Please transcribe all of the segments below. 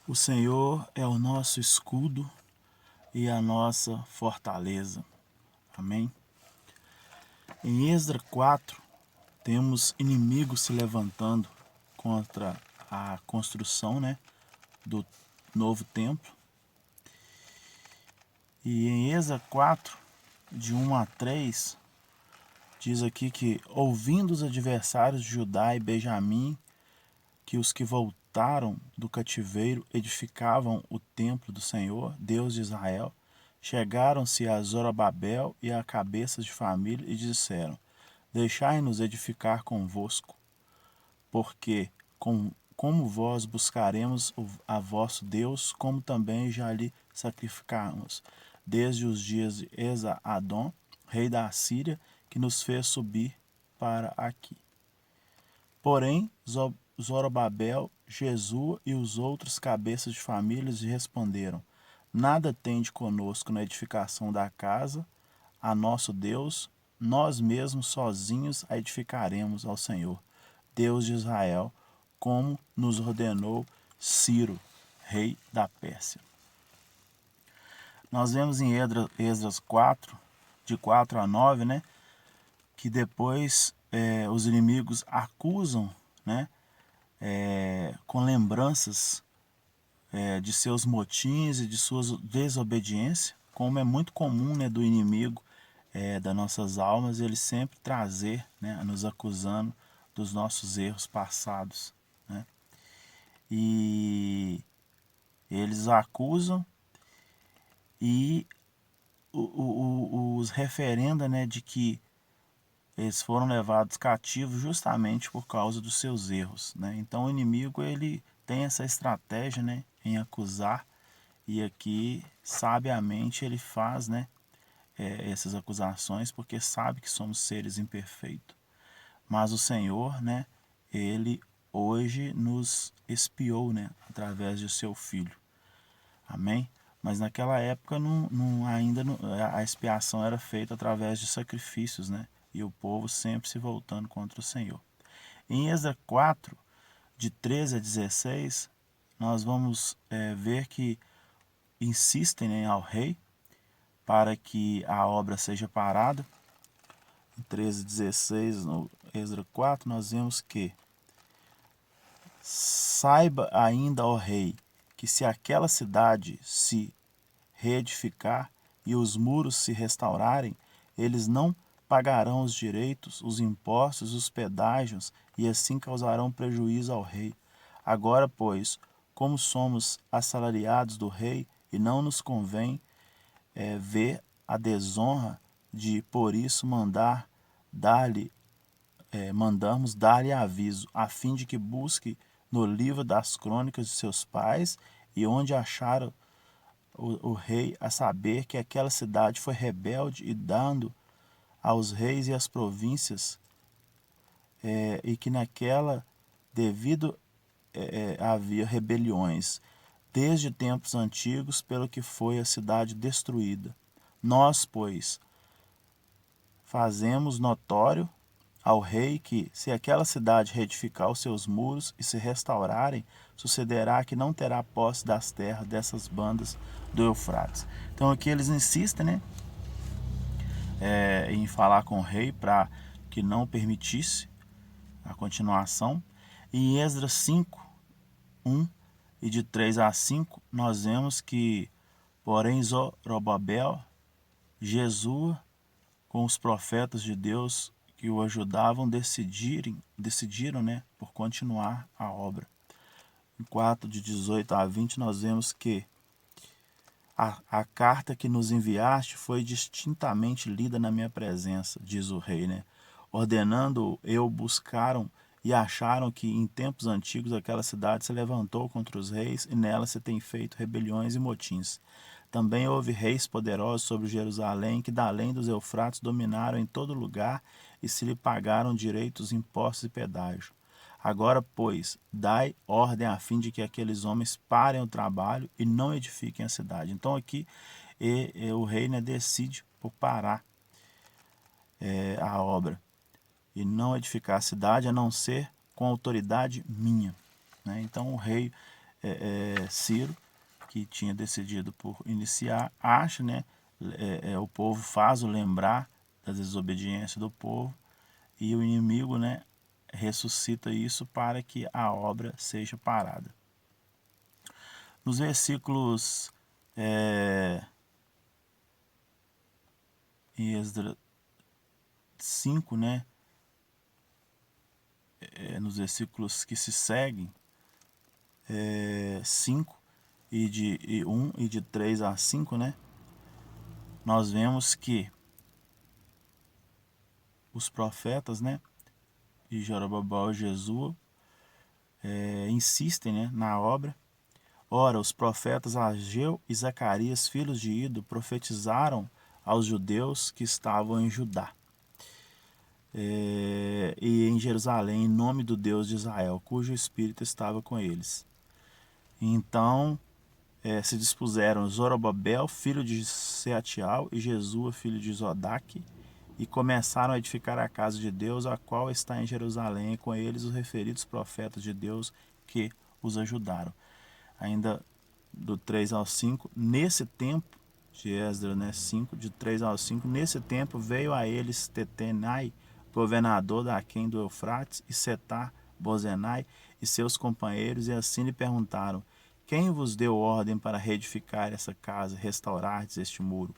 O Senhor é o nosso escudo e a nossa fortaleza. Amém? Em Esdras 4, temos inimigos se levantando contra a construção, do novo templo. E em Esdras 4, de 1 a 3, diz aqui que, ouvindo os adversários de Judá e Benjamim, que os que voltaram do cativeiro edificavam o templo do Senhor, Deus de Israel, chegaram-se a Zorobabel e a cabeças de família e disseram: Deixai-nos edificar convosco, porque como vós buscaremos a vosso Deus, como também já lhe sacrificamos, desde os dias de Esa-Adom, rei da Assíria, que nos fez subir para aqui. Porém, Zorobabel, Jesua e os outros cabeças de famílias lhe responderam: Nada tende conosco na edificação da casa, a nosso Deus, nós mesmos sozinhos a edificaremos ao Senhor, Deus de Israel, como nos ordenou Ciro, rei da Pérsia. Nós vemos em Esdras 4, de 4 a 9, que depois os inimigos acusam, com lembranças de seus motins e de sua desobediência, como é muito comum, do inimigo das nossas almas, ele sempre trazer, nos acusando dos nossos erros passados. E eles acusam e os referenda, de que eles foram levados cativos justamente por causa dos seus erros. Então o inimigo ele tem essa estratégia, em acusar, e aqui sabiamente ele faz, essas acusações porque sabe que somos seres imperfeitos. Mas o Senhor, ele hoje nos expiou, através de seu Filho. Amém? Mas naquela época ainda a expiação era feita através de sacrifícios, e o povo sempre se voltando contra o Senhor. Em Esdras 4, de 13 a 16, nós vamos ver que insistem, ao rei para que a obra seja parada. Em 13 a 16, no Esdras 4, nós vemos que: Saiba ainda, ó rei, que se aquela cidade se reedificar e os muros se restaurarem, eles não pagarão os direitos, os impostos, os pedágios, e assim causarão prejuízo ao rei. Agora, pois, como somos assalariados do rei, e não nos convém ver a desonra de, por isso, mandamos dar-lhe aviso, a fim de que busque no livro das crônicas de seus pais, e onde achar o rei a saber que aquela cidade foi rebelde, e dando aos reis e às províncias, e que naquela devido havia rebeliões, desde tempos antigos, pelo que foi a cidade destruída. Nós, pois, fazemos notório ao rei que, se aquela cidade reedificar os seus muros e se restaurarem, sucederá que não terá posse das terras dessas bandas do Eufrates. Então aqui eles insistem, em falar com o rei para que não permitisse a continuação. E em Esdras 5, 1 e de 3 a 5, nós vemos que, porém, Zorobabel, Jesua, com os profetas de Deus que o ajudavam, decidiram, por continuar a obra. Em 4, de 18 a 20, nós vemos que a carta que nos enviaste foi distintamente lida na minha presença, diz o rei, Ordenando eu, buscaram e acharam que em tempos antigos aquela cidade se levantou contra os reis, e nela se tem feito rebeliões e motins. Também houve reis poderosos sobre Jerusalém, que da além dos Eufrates dominaram em todo lugar, e se lhe pagaram direitos, impostos e pedágio. Agora, pois, dai ordem a fim de que aqueles homens parem o trabalho e não edifiquem a cidade. Então aqui o rei, decide por parar a obra e não edificar a cidade, a não ser com autoridade minha. Então o rei Ciro, que tinha decidido por iniciar, acha, né, o povo faz o lembrar das desobediências do povo, e o inimigo, né, ressuscita isso para que a obra seja parada. Nos versículos em Esdras 5, né, nos versículos que se seguem, 5 e 1 e de 3 a 5, né, nós vemos que os profetas, né, de Jorobabel e Jesua insistem, né, na obra. Ora, os profetas Ageu e Zacarias, filhos de Ido, profetizaram aos judeus que estavam em Judá e em Jerusalém, em nome do Deus de Israel, cujo espírito estava com eles. Então se dispuseram Zorobabel, filho de Seatial, e Jesua, filho de Zodaque, e começaram a edificar a casa de Deus, a qual está em Jerusalém, e com eles os referidos profetas de Deus que os ajudaram. Ainda do 3 ao 5, nesse tempo, de Esdras, né, 5, de 3 ao 5, nesse tempo veio a eles Tetenai, governador da Aquém do Eufrates, e Setar, Bozenai, e seus companheiros, e assim lhe perguntaram: quem vos deu ordem para reedificar essa casa, restaurardes este muro?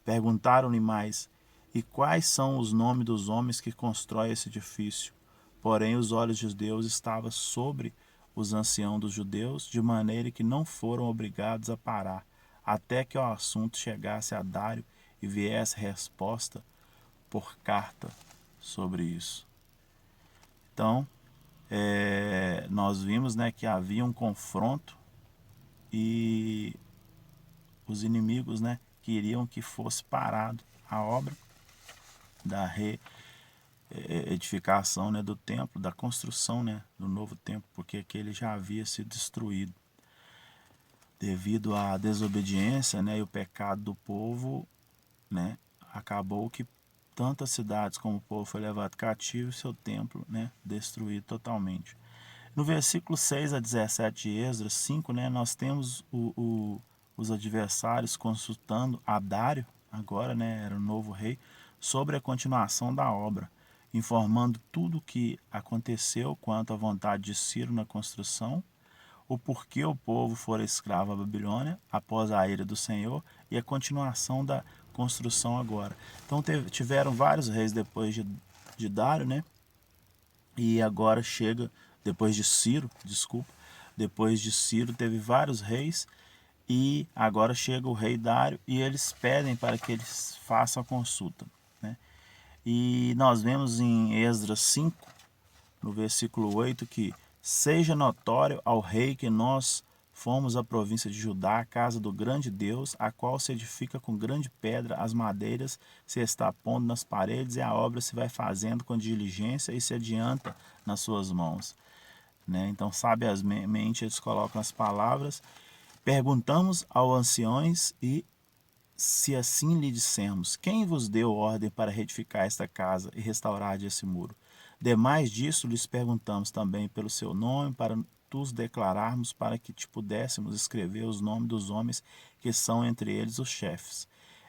Perguntaram-lhe mais: e quais são os nomes dos homens que constroem esse edifício? Porém, os olhos de Deus estavam sobre os anciãos dos judeus, de maneira que não foram obrigados a parar, até que o assunto chegasse a Dário e viesse resposta por carta sobre isso. Então, nós vimos, né, que havia um confronto e os inimigos, né, queriam que fosse parado a obra da reedificação, né, do templo, da construção, né, do novo templo, porque aquele já havia sido destruído. Devido à desobediência, né, e o pecado do povo, né, acabou que tantas cidades como o povo foi levado cativo e seu templo, né, destruído totalmente. No versículo 6 a 17 de Esdras 5, né, nós temos os adversários consultando a Dário, agora, né, era o novo rei, sobre a continuação da obra, informando tudo o que aconteceu quanto à vontade de Ciro na construção, o porquê o povo fora escravo à Babilônia após a ira do Senhor e a continuação da construção agora. Então tiveram vários reis depois de Dário, né? E agora chega, depois de Ciro, teve vários reis e agora chega o rei Dário e eles pedem para que eles façam a consulta, né? E nós vemos em Esdras 5, no versículo 8, que seja notório ao rei que nós fomos à província de Judá, a casa do grande Deus, a qual se edifica com grande pedra, as madeiras se está pondo nas paredes e a obra se vai fazendo com diligência e se adianta nas suas mãos. Né? Então, sabiamente, eles colocam as palavras. Perguntamos aos anciões e se assim lhe dissermos: quem vos deu ordem para reedificar esta casa e restaurar esse muro? Demais disso, lhes perguntamos também pelo seu nome, para os declararmos, para que te pudéssemos escrever os nomes dos homens que são entre eles os chefes.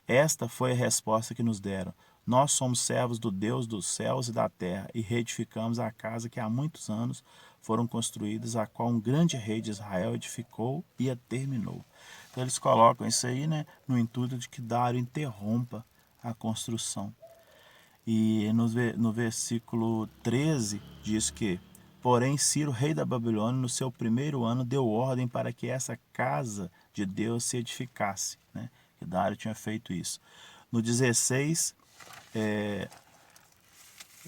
Esta foi a resposta que nos deram: nós somos servos do Deus dos céus e da terra, e reedificamos a casa que há muitos anos foram construídas, a qual um grande rei de Israel edificou e a terminou. Então eles colocam isso aí, né, no intuito de que Dário interrompa a construção. E no versículo 13 diz que: porém Ciro, rei da Babilônia, no seu primeiro ano deu ordem para que essa casa de Deus se edificasse, né? Que Dário tinha feito isso. No 16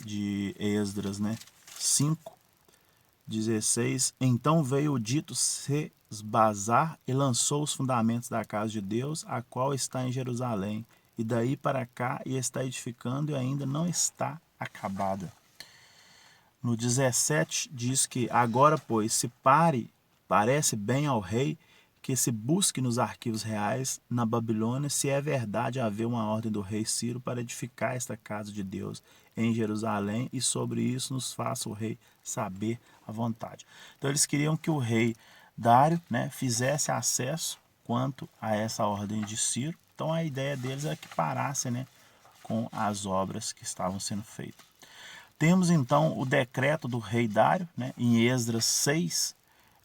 de Esdras, né, 5, 16, então veio o dito Sesbazar e lançou os fundamentos da casa de Deus, a qual está em Jerusalém, e daí para cá e está edificando e ainda não está acabada. No 17 diz que agora, pois, parece bem ao rei que se busque nos arquivos reais na Babilônia se é verdade haver uma ordem do rei Ciro para edificar esta casa de Deus em Jerusalém, e sobre isso nos faça o rei saber a vontade. Então eles queriam que o rei Dário, né, fizesse acesso quanto a essa ordem de Ciro. Então a ideia deles é que parasse, né, com as obras que estavam sendo feitas. Temos então o decreto do rei Dário, né, em Esdras 6,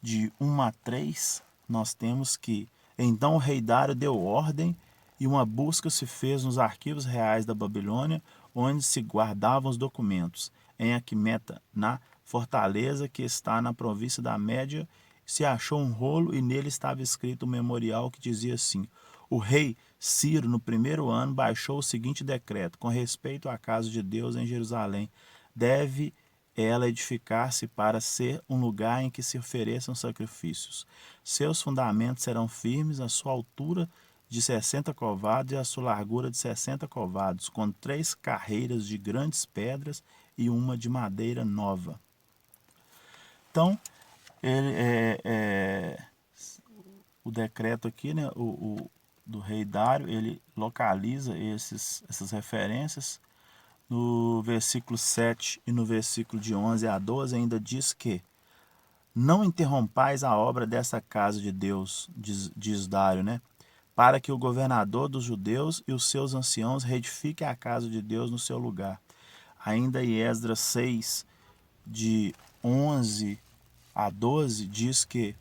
de 1 a 3, nós temos que então o rei Dário deu ordem e uma busca se fez nos arquivos reais da Babilônia, onde se guardavam os documentos. Em Aquimeta, na fortaleza que está na província da Média, se achou um rolo e nele estava escrito um memorial que dizia assim: o rei Ciro, no primeiro ano, baixou o seguinte decreto: com respeito à casa de Deus em Jerusalém, deve ela edificar-se para ser um lugar em que se ofereçam sacrifícios. Seus fundamentos serão firmes, a sua altura de 60 covados e a sua largura de 60 covados, com 3 carreiras de grandes pedras e uma de madeira nova. Então, o decreto aqui, né, do rei Dário, ele localiza essas referências. No versículo 7 e no versículo de 11 a 12 ainda diz que não interrompais a obra dessa casa de Deus, diz Dário, né? Para que o governador dos judeus e os seus anciãos reedifiquem a casa de Deus no seu lugar. Ainda em Esdras 6, de 11 a 12, diz que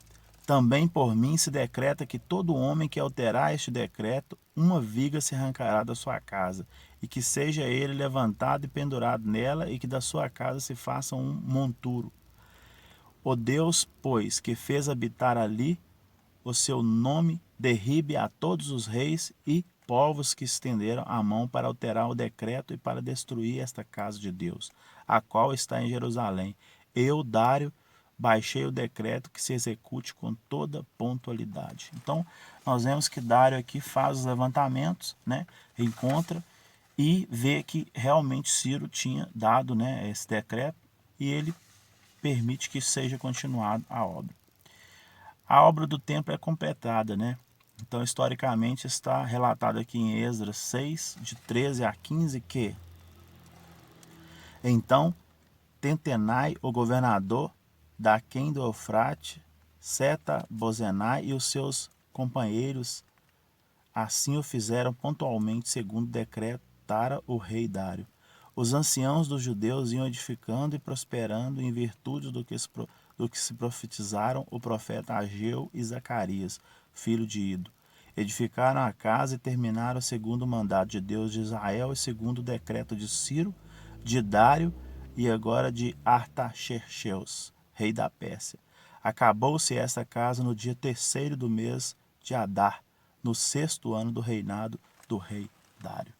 também por mim se decreta que todo homem que alterar este decreto, uma viga se arrancará da sua casa, e que seja ele levantado e pendurado nela, e que da sua casa se faça um monturo. O Deus, pois, que fez habitar ali o seu nome, derribe a todos os reis e povos que estenderam a mão para alterar o decreto e para destruir esta casa de Deus, a qual está em Jerusalém. Eu, Dário, baixei o decreto que se execute com toda pontualidade. Então, nós vemos que Dário aqui faz os levantamentos, né, encontra e vê que realmente Ciro tinha dado, né, esse decreto e ele permite que seja continuada a obra. A obra do templo é completada, né? Então, historicamente, está relatado aqui em Esdras 6, de 13 a 15, que então Tentenai, o governador da Quem do Eufrate, Seta-Bozenai e os seus companheiros assim o fizeram pontualmente, segundo decretara o rei Dário. Os anciãos dos judeus iam edificando e prosperando em virtude do que se profetizaram o profeta Ageu e Zacarias, filho de Ido. Edificaram a casa e terminaram segundo o mandato de Deus de Israel e segundo o decreto de Ciro, de Dário e agora de Artaxerxes, rei da Pérsia. Acabou-se esta casa no dia 3º do mês de Adar, no 6º ano do reinado do rei Dário.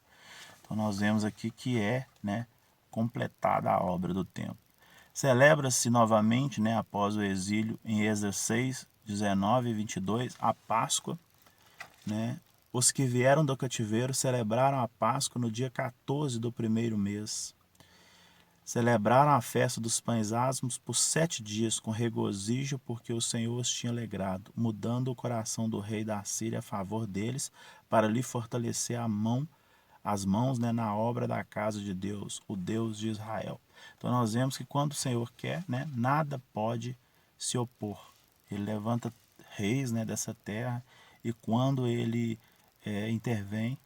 Então nós vemos aqui que é, né, completada a obra do templo. Celebra-se novamente, né, após o exílio, em Esdras 6, 19 e 22, a Páscoa. Né? Os que vieram do cativeiro celebraram a Páscoa no dia 14 do primeiro mês. Celebraram a festa dos pães asmos por 7 dias com regozijo, porque o Senhor os tinha alegrado, mudando o coração do rei da Síria a favor deles, para lhe fortalecer as mãos, né, na obra da casa de Deus, o Deus de Israel. Então nós vemos que quando o Senhor quer, né, nada pode se opor. Ele levanta reis, né, dessa terra, e quando ele intervém,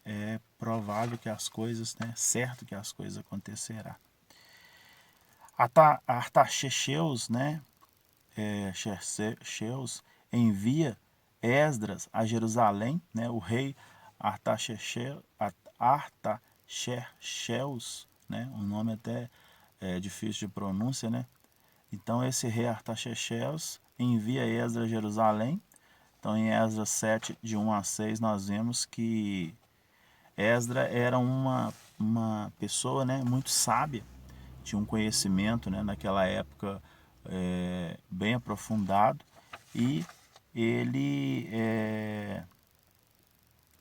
é provável que as coisas, né, certo que as coisas acontecerá. Artaxerxes, né, Xerxes envia Esdras a Jerusalém, né, o rei Artaxerxes, né, um nome até difícil de pronúncia, né? Então esse rei Artaxerxes envia Esdras a Jerusalém. Então em Esdras 7, de 1 a 6, nós vemos que Esdras era uma pessoa, né, muito sábia, tinha um conhecimento, né, naquela época bem aprofundado, e ele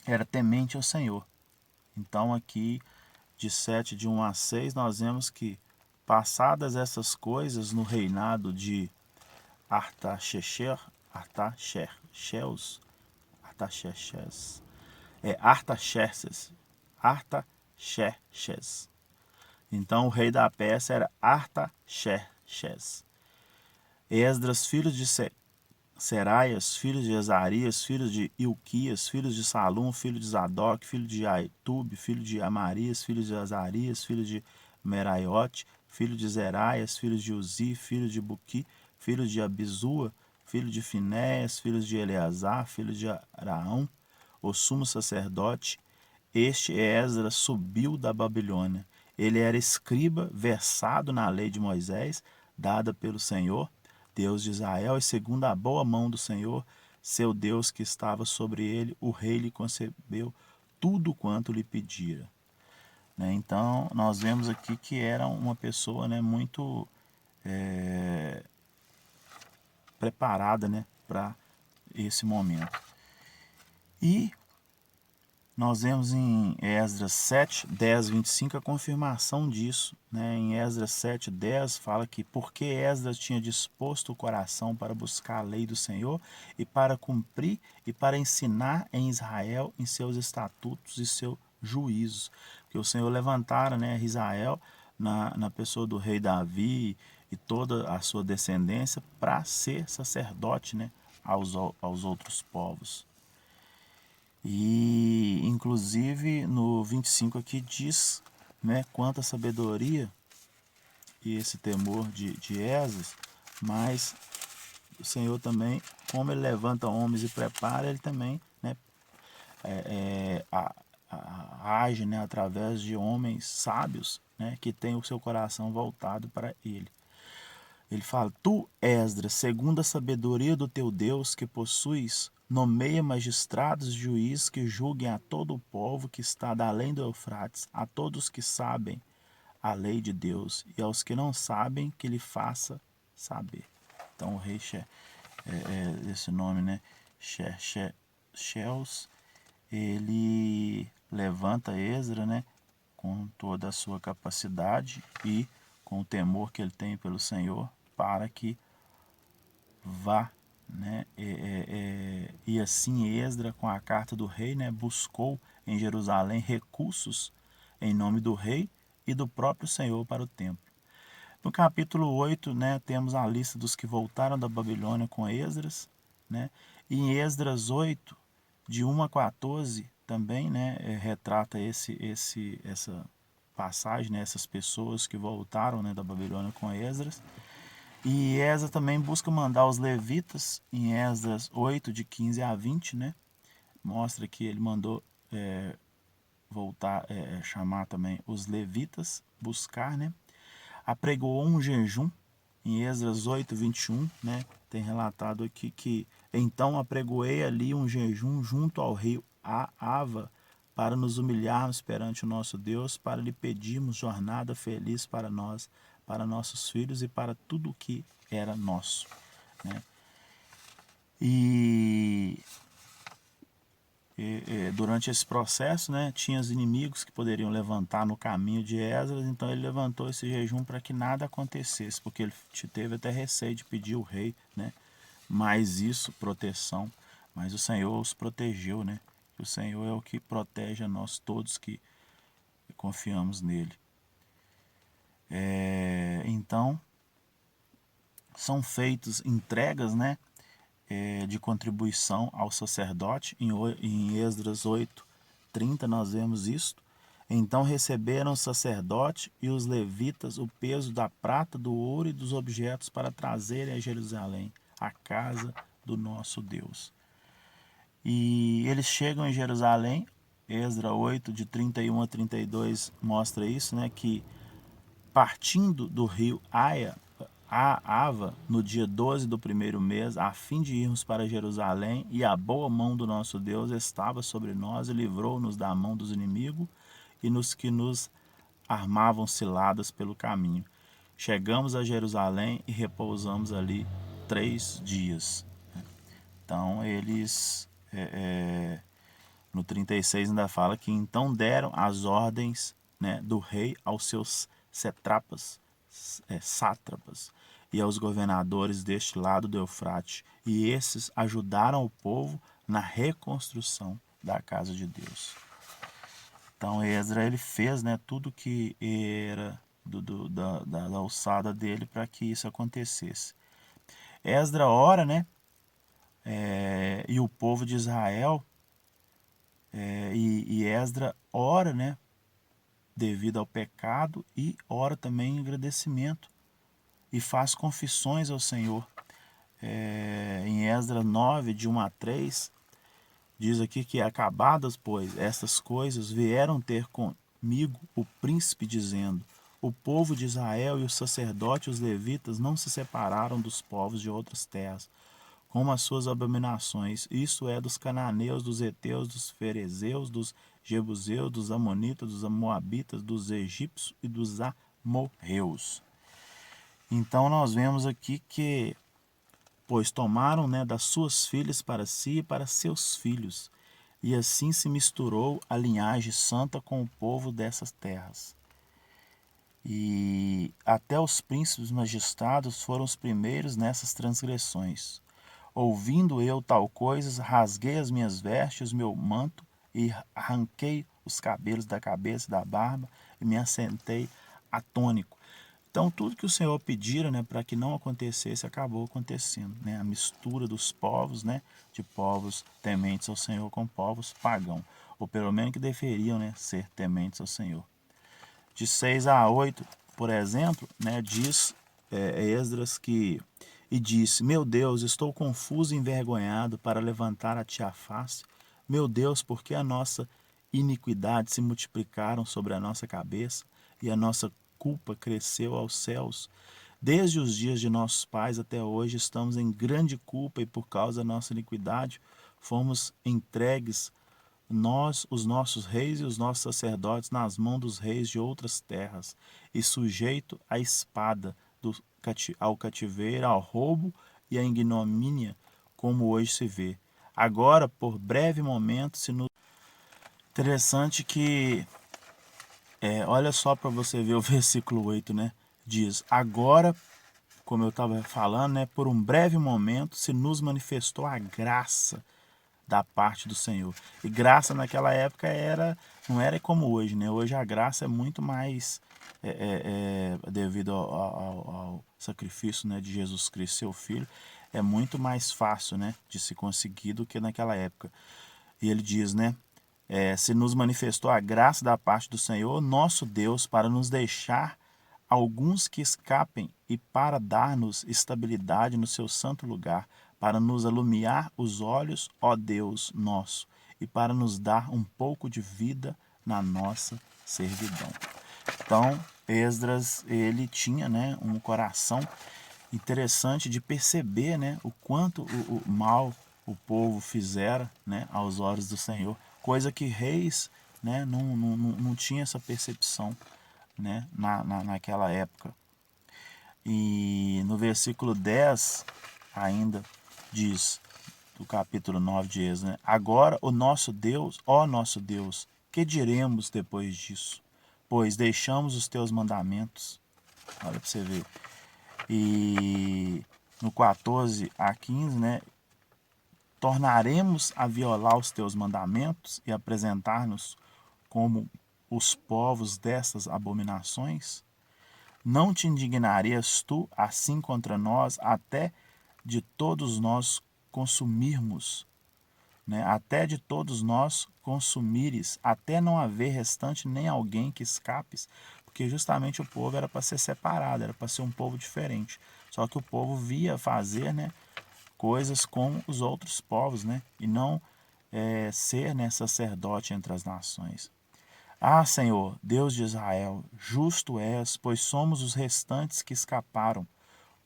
era temente ao Senhor. Então aqui de 7, de 1 a 6, nós vemos que passadas essas coisas no reinado de Artaxerxes, Então o rei da Pérsia era Artaxerxes. Esdras, filho de Seraias, filho de Azarias, filho de Ilquias, filho de Salum, filho de Zadok, filho de Aitube, filho de Amarias, filho de Azarias, filho de Meraiote, filho de Zeraias, filho de Uzi, filho de Buqui, filho de Abizua, filho de Finéias, filho de Eleazar, filho de Araão, o sumo sacerdote. Este Esdras subiu da Babilônia. Ele era escriba, versado na lei de Moisés, dada pelo Senhor, Deus de Israel, e segundo a boa mão do Senhor, seu Deus que estava sobre ele, o rei lhe concebeu tudo quanto lhe pedira. Então, nós vemos aqui que era uma pessoa, muito preparada, para esse momento. E nós vemos em Esdras 7, 10, 25 a confirmação disso. Em Esdras 7, 10 fala que porque Esdras tinha disposto o coração para buscar a lei do Senhor e para cumprir e para ensinar em Israel em seus estatutos e seus juízos. Porque o Senhor levantara, Israel na pessoa do rei Davi e toda a sua descendência para ser sacerdote, aos outros povos. E inclusive no 25 aqui diz, quanta sabedoria e esse temor de Esdras, mas o Senhor também, como ele levanta homens e prepara, ele também age através de homens sábios, que têm o seu coração voltado para ele. Ele fala: tu, Esdras, segundo a sabedoria do teu Deus que possuis, nomeia magistrados e juízes que julguem a todo o povo que está da além do Eufrates, a todos que sabem a lei de Deus, e aos que não sabem, que lhe faça saber. Então o rei esse nome, Sheus, ele levanta Esdras, com toda a sua capacidade e com o temor que ele tem pelo Senhor, para que vá, e assim Esdras, com a carta do rei, buscou em Jerusalém recursos em nome do rei e do próprio Senhor para o templo. No capítulo 8, temos a lista dos que voltaram da Babilônia com Esdras, e em Esdras 8, de 1 a 14, também, retrata essa passagem, essas pessoas que voltaram, da Babilônia com Esdras. E Esdras também busca mandar os levitas, em Esdras 8, de 15 a 20, mostra que ele mandou chamar também os levitas, buscar, apregoou um jejum, em Esdras 8, 21, tem relatado aqui que então apregoei ali um jejum junto ao rio Ava, para nos humilharmos perante o nosso Deus, para lhe pedirmos jornada feliz para nós, para nossos filhos e para tudo o que era nosso. E durante esse processo, tinha os inimigos que poderiam levantar no caminho de Esdras, então ele levantou esse jejum para que nada acontecesse, porque ele teve até receio de pedir ao rei, mais isso, proteção, mas o Senhor os protegeu, O Senhor é o que protege a nós todos que confiamos nele. Então, são feitas entregas, de contribuição ao sacerdote. Em Esdras 8, 30 nós vemos isto. Então receberam o sacerdote e os levitas o peso da prata, do ouro e dos objetos para trazerem a Jerusalém, a casa do nosso Deus. E eles chegam em Jerusalém. Esdras 8, de 31 a 32 mostra isso, que partindo do rio Ava, no dia 12 do primeiro mês, a fim de irmos para Jerusalém, e a boa mão do nosso Deus estava sobre nós e livrou-nos da mão dos inimigos e nos que nos armavam ciladas pelo caminho. Chegamos a Jerusalém e repousamos ali 3 dias. Então eles, no 36 ainda fala que então deram as ordens, do rei aos seus sátrapas e aos governadores deste lado do Eufrate, e esses ajudaram o povo na reconstrução da casa de Deus. Então Esdras, ele fez, tudo que era da alçada dele para que isso acontecesse. Esdras ora, e o povo de Israel, e Esdra ora, né, devido ao pecado, e ora também em agradecimento e faz confissões ao Senhor. Em Esdras 9, de 1 a 3, diz aqui que acabadas, pois, estas coisas, vieram ter comigo o príncipe, dizendo: o povo de Israel e os sacerdotes e os levitas não se separaram dos povos de outras terras, como as suas abominações, isto é, dos cananeus, dos heteus, dos ferezeus, dos jebuseus, dos amonitas, dos moabitas, dos egípcios e dos amorreus. Então nós vemos aqui que, pois tomaram, né, das suas filhas para si e para seus filhos, e assim se misturou a linhagem santa com o povo dessas terras. E até os príncipes magistrados foram os primeiros nessas transgressões. Ouvindo eu tal coisas, rasguei as minhas vestes, meu manto, e arranquei os cabelos da cabeça e da barba, e me assentei atônico. Então, tudo que o Senhor pedira, né, para que não acontecesse, acabou acontecendo. Né? A mistura dos povos, né, de povos tementes ao Senhor com povos pagãos, ou pelo menos que deveriam, né, ser tementes ao Senhor. De 6 a 8, por exemplo, né, diz Esdras que... E disse: meu Deus, estou confuso e envergonhado para levantar a ti a face. Meu Deus, por que a nossa iniquidade se multiplicaram sobre a nossa cabeça e a nossa culpa cresceu aos céus? Desde os dias de nossos pais até hoje estamos em grande culpa, e por causa da nossa iniquidade fomos entregues, nós, os nossos reis e os nossos sacerdotes, nas mãos dos reis de outras terras, e sujeito à espada, ao cativeiro, ao roubo e à ignomínia, como hoje se vê. Agora, por breve momento, se nos... Interessante que, olha só para você ver o versículo 8, né? Diz: agora, como eu estava falando, né, por um breve momento se nos manifestou a graça da parte do Senhor. E graça naquela época não era como hoje, né? Hoje a graça é muito mais devido ao sacrifício, né, de Jesus Cristo, seu Filho, é muito mais fácil, né, de se conseguir do que naquela época. E ele diz, né, se nos manifestou a graça da parte do Senhor, nosso Deus, para nos deixar alguns que escapem e para dar-nos estabilidade no seu santo lugar, para nos alumiar os olhos, ó Deus nosso, e para nos dar um pouco de vida na nossa servidão. Então, Esdras, ele tinha, né, um coração interessante de perceber, né, o quanto o mal o povo fizera, né, aos olhos do Senhor, coisa que reis, né, não tinha essa percepção, né, naquela época. E no versículo 10 ainda diz, do capítulo 9 de Êxodo, né? Agora o nosso Deus, ó nosso Deus, que diremos depois disso? Pois deixamos os teus mandamentos. Olha para você ver. E no 14 a 15, né? Tornaremos a violar os teus mandamentos e apresentar-nos como os povos dessas abominações? Não te indignarias tu assim contra nós, até de todos nós consumirmos, né? Até de todos nós consumires, até não haver restante nem alguém que escapes, porque justamente o povo era para ser separado, era para ser um povo diferente. Só que o povo via fazer, né, coisas como os outros povos, né, e não ser, né, sacerdote entre as nações. Ah, Senhor, Deus de Israel, justo és, pois somos os restantes que escaparam,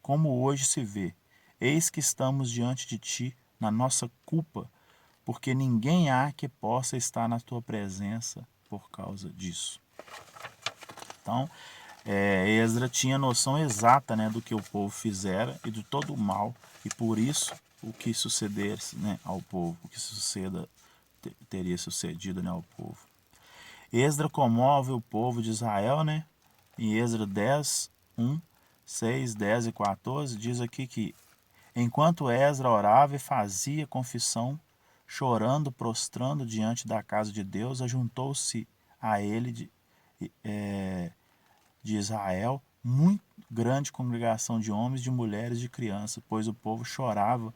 como hoje se vê. Eis que estamos diante de ti, na nossa culpa, porque ninguém há que possa estar na tua presença por causa disso. Então, Esdra tinha noção exata, né, do que o povo fizera e de todo o mal, e por isso o que sucedesse, né, ao povo, o que teria sucedido, né, ao povo. Esdra comove o povo de Israel, né? Em Esdra 10, 1, 6, 10 e 14, diz aqui que enquanto Esdra orava e fazia confissão, chorando, prostrando diante da casa de Deus, ajuntou-se a ele de Israel muito grande congregação de homens, de mulheres e de crianças, pois o povo chorava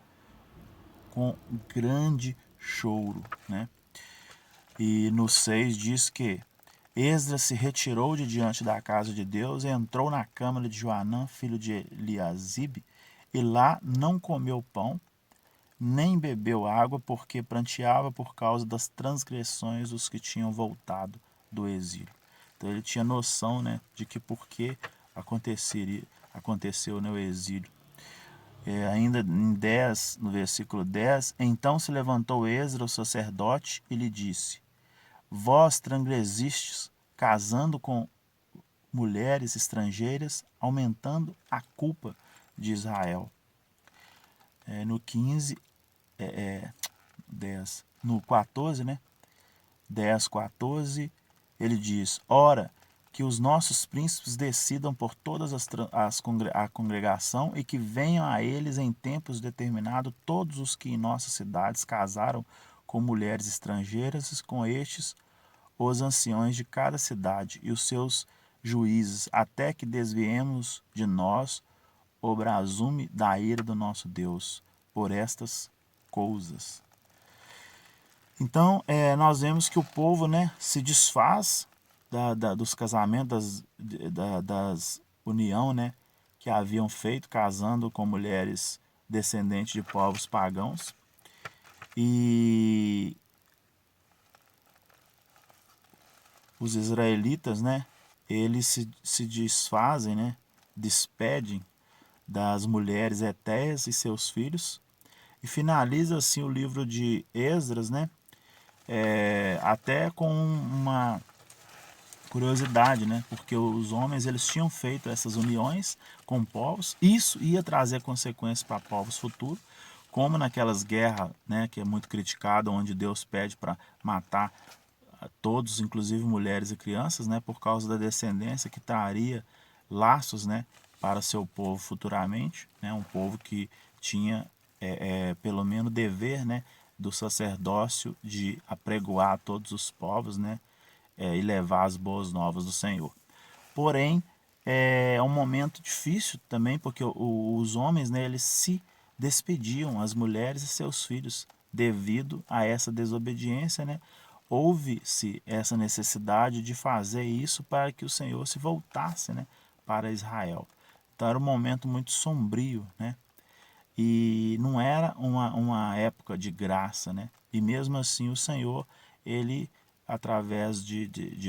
com grande choro, né? E no 6 diz que Esdras se retirou de diante da casa de Deus e entrou na câmara de Joanã, filho de Eliasibe, e lá não comeu pão, nem bebeu água, porque pranteava por causa das transgressões dos que tinham voltado do exílio. Então ele tinha noção, né, de que por que aconteceu, né, o exílio. Ainda em 10, no versículo 10, então se levantou Esdras, o sacerdote, e lhe disse: Vós transgredistes, casando com mulheres estrangeiras, aumentando a culpa de Israel. No 15, 10, no 14, né? 10, 14, ele diz: Ora, que os nossos príncipes decidam por todas a congregação e que venham a eles em tempos determinados todos os que em nossas cidades casaram com mulheres estrangeiras, e com estes os anciões de cada cidade e os seus juízes, até que desviemos de nós o brasume da ira do nosso Deus por estas coisas. Então, nós vemos que o povo, né, se desfaz dos casamentos, das união, né, que haviam feito, casando com mulheres descendentes de povos pagãos. E os israelitas, né, eles se desfazem, né, despedem das mulheres hetéias e seus filhos, e finaliza assim o livro de Esdras, né, até com uma curiosidade, né, porque os homens eles tinham feito essas uniões com povos, isso ia trazer consequências para povos futuros, como naquelas guerras, né, que é muito criticada, onde Deus pede para matar todos, inclusive mulheres e crianças, né, por causa da descendência que traria laços, né, para seu povo futuramente, né, um povo que tinha pelo menos dever, né, do sacerdócio de apregoar a todos os povos, né, e levar as boas novas do Senhor. Porém, é um momento difícil também, porque os homens, né, eles se despediam, as mulheres e seus filhos, devido a essa desobediência, né? Houve-se essa necessidade de fazer isso para que o Senhor se voltasse, né, para Israel. Então era um momento muito sombrio, né? E não era uma época de graça, né? E mesmo assim o Senhor, ele, através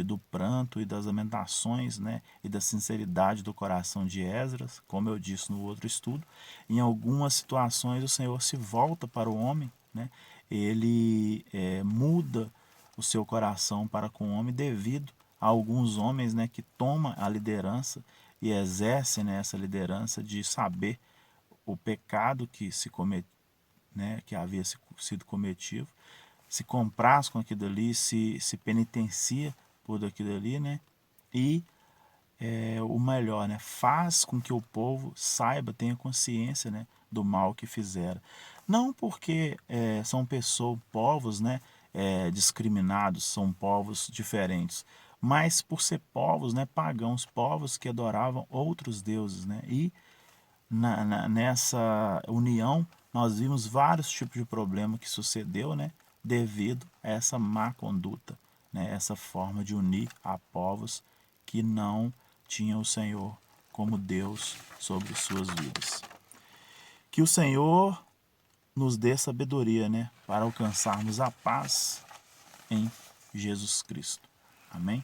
do pranto e das lamentações, né? E da sinceridade do coração de Esdras, como eu disse no outro estudo, em algumas situações o Senhor se volta para o homem, né? Ele muda o seu coração para com o homem devido a alguns homens, né? Que tomam a liderança e exercem, né, essa liderança de saber o pecado que se comet, né, que havia sido cometido, se compraz com aquilo ali, se penitencia por aquilo ali, né, e o melhor, né, faz com que o povo saiba, tenha consciência, né, do mal que fizeram. Não porque são pessoas, povos, né, discriminados, são povos diferentes, mas por ser povos, né, pagãos, povos que adoravam outros deuses, né, e nessa união, nós vimos vários tipos de problema que sucedeu, né, devido a essa má conduta, né, essa forma de unir a povos que não tinham o Senhor como Deus sobre suas vidas. Que o Senhor nos dê sabedoria, né, para alcançarmos a paz em Jesus Cristo. Amém?